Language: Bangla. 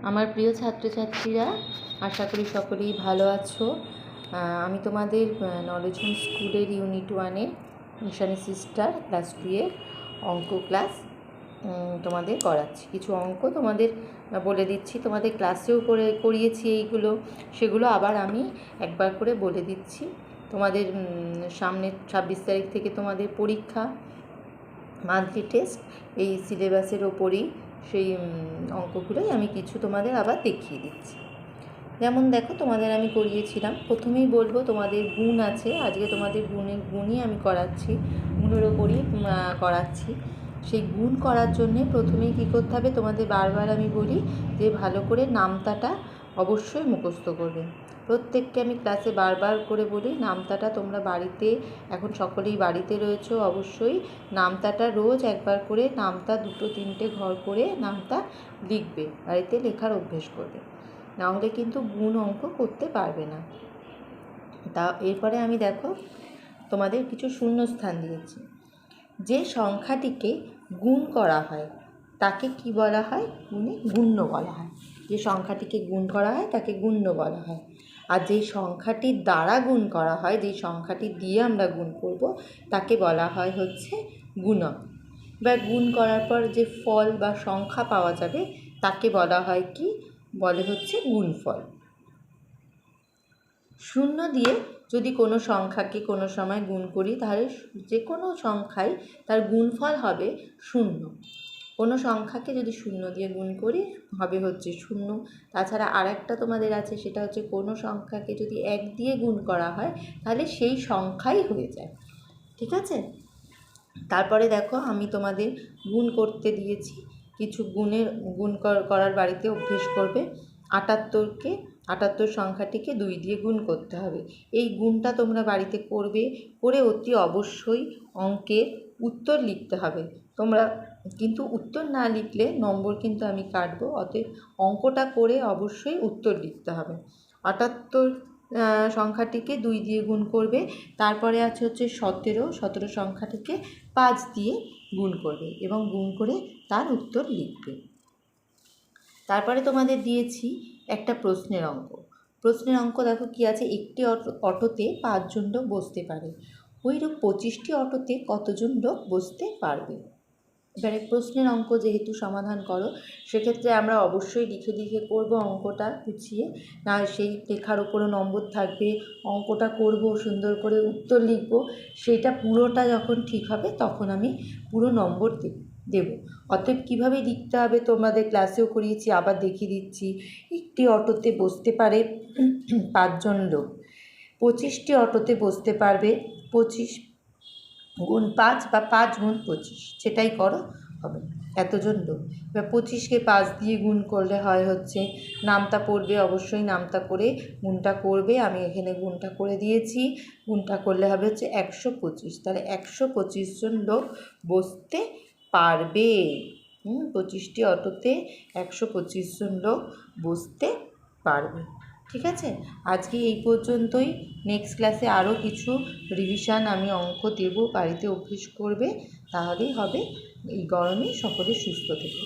আমার প্রিয় ছাত্রছাত্রীরা, আশা করি সকলেই ভালো আছো। আমি তোমাদের নলেজ হোম স্কুলের ইউনিট 1-এর মিশানি সিস্টার ক্লাস 2-এর অঙ্ক ক্লাস তোমাদের করাচ্ছি। কিছু অঙ্ক তোমাদের বলে দিচ্ছি, তোমাদের ক্লাসেও করিয়েছি এইগুলো, সেগুলো আবার আমি একবার করে বলে দিচ্ছি। তোমাদের সামনে 26 তারিখ থেকে তোমাদের পরীক্ষা, মান্থলি টেস্ট, এই সিলেবাসের ওপরেই সেই অঙ্কগুলোই আমি কিছু তোমাদের আবার দেখিয়ে দিচ্ছি। যেমন দেখো, তোমাদের আমি করিয়েছিলাম, প্রথমেই বলবো তোমাদের গুণ আছে, আজকে তোমাদের গুণই আমি করাচ্ছি, গুণের ওপরই করাচ্ছি। সেই গুণ করার জন্যে প্রথমেই কী করতে হবে, তোমাদের বারবার আমি বলি যে ভালো করে নামতাটা অবশ্যই মুখস্থ করবে। প্রত্যেককে আমি ক্লাসে বারবার করে বলি, নামতাটা তোমরা বাড়িতে, এখন সকলেই বাড়িতে রয়েছো, অবশ্যই নামতাটা রোজ একবার করে নামতা 2-3টে ঘর করে নামতা লিখবে, বাড়িতে লেখার অভ্যেস করবে, না হলে কিন্তু গুণ অঙ্ক করতে পারবে না। তা এরপরে আমি দেখো তোমাদের কিছু শূন্যস্থান দিয়েছি। যে সংখ্যাটিকে গুণ করা হয় তাকে কি বলা হয়? গুণ্য বলা হয়। যে সংখ্যাটিকে গুণ করা হয় তাকে গুণ্য বলা হয়। আর যেই সংখ্যাটির দ্বারা গুণ করা হয়, যেই সংখ্যাটি দিয়ে আমরা গুণ করব, তাকে বলা হয় হচ্ছে গুণক। বা গুণ করার পর যে ফল বা সংখ্যা পাওয়া যাবে তাকে বলা হয় কি? বলে হচ্ছে গুণফল। শূন্য দিয়ে যদি কোনো সংখ্যাকে কোনো সময় গুণ করি, তাহলে যে কোনো সংখ্যায় তার গুণফল হবে 0। কোনো সংখ্যাকে যদি 0 দিয়ে গুণ করি হবে হচ্ছে 0। তাছাড়া আরেকটা তোমাদের আছে, সেটা হচ্ছে কোনো সংখ্যাকে যদি 1 দিয়ে গুণ করা হয় তাহলে সেই সংখ্যাই হয়ে যায়। ঠিক আছে? তারপরে দেখো, আমি তোমাদের গুণ করতে দিয়েছি, কিছু গুণ করার বাড়িতে অভ্যেস করবে। 78 সংখ্যাটিকে 2 দিয়ে গুণ করতে হবে। এই গুণটা তোমরা বাড়িতে করবে, করে অতি অবশ্যই অঙ্কের উত্তর লিখতে হবে। তোমরা কিন্তু উত্তর না লিখলে নম্বর কিন্তু আমি কাটবো, অতএব অঙ্কটা করে অবশ্যই উত্তর লিখতে হবে। 78 সংখ্যাটিকে 2 দিয়ে গুণ করবে। তারপরে আছে হচ্ছে 17 সংখ্যাটিকে 5 দিয়ে গুণ করবে এবং গুণ করে তার উত্তর লিখবে। তারপরে তোমাদের দিয়েছি একটা প্রশ্নের অঙ্ক। প্রশ্নের অঙ্ক দেখো কি আছে, একটি অটোতে 5 জন লোক বসতে পারে, ওইরূপ 25টি অটোতে কতজন লোক বসতে পারবে? এবারে প্রশ্নের অঙ্ক যেহেতু সমাধান করো, সেক্ষেত্রে আমরা অবশ্যই লিখে লিখে করবো অঙ্কটা গুছিয়ে, না সেই লেখার ওপরও নম্বর থাকবে, অঙ্কটা করব সুন্দর করে উত্তর লিখব, সেইটা পুরোটা যখন ঠিক হবে তখন আমি পুরো নম্বর দেব। অতএব কীভাবে লিখতে হবে তোমাদের ক্লাসেও করিয়েছি, আবার দেখিয়ে দিচ্ছি। একটি অটোতে বসতে পারে 5 জন লোক, 25টি অটোতে বসতে পারবে 25 গুণ 5 বা 5 গুণ 25, সেটাই করো, হবে এতজন লোক। এবার 25কে 5 দিয়ে গুণ করলে হয় হচ্ছে, নামতা পড়বে, অবশ্যই নামতা করে গুণটা করবে। আমি এখানে গুণটা করে দিয়েছি, গুণটা করলে হবে হচ্ছে 125। তাহলে 125 জন লোক বসতে পারবে। 25টি অটোতে 125 জন লোক বসতে পারবে। ঠিক আছে, আজকে এই পর্যন্তই। নেক্সট ক্লাসে আরও কিছু রিভিশন আমি অঙ্ক দেব, বাড়িতে অভ্যেস করবে, তাহলেই হবে। এই গরমে সকলে সুস্থ থেকো।